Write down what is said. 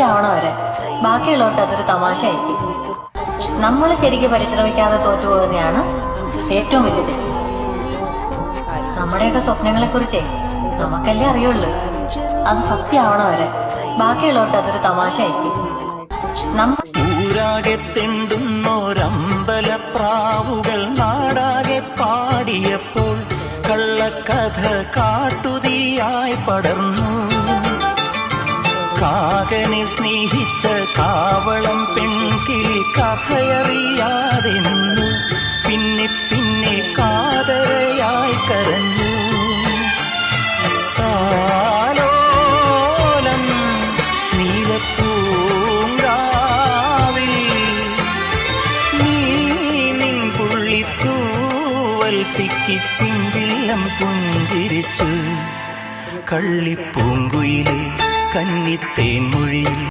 ആവണ വരെ ബാക്കിയുള്ളവർക്ക് അതൊരു തമാശയായിരിക്കും. നമ്മൾ ശരിക്കും പരിശ്രമിക്കാതെ തോറ്റുപോകുന്നതാണ് ഏറ്റവും വലിയ തെറ്റ്. നമ്മുടെയൊക്കെ സ്വപ്നങ്ങളെ കുറിച്ചേ നമുക്കല്ലേ അറിയുള്ളൂ. അത് സത്യമാവണ വരെ ബാക്കിയുള്ളവർക്ക് അതൊരു തമാശയായിരിക്കും. ൂരാകെ തെണ്ടുന്നോരമ്പലപ്രാവുകൾ നാടാകെ പാടിയപ്പോൾ കള്ളക്കഥ കാട്ടുതീയായി പടർന്നു. കാകനെ സ്നേഹിച്ച കാവളം പെൺകിളി കഥയറിയാതെ നിന്നു. പിന്നെ പിന്നെ കാതരയായി കരഞ്ഞു. താലോലം നീലപ്പൂങ്കാവിൽ നീ നിൻ പുള്ളിത്തൂവൽ ചിക്കി ചിഞ്ചില്ലം പുഞ്ചിരിച്ചു. കള്ളിപ്പൂങ്കുയിലെ കന്നിത്തേൻ മൊഴിയിൽ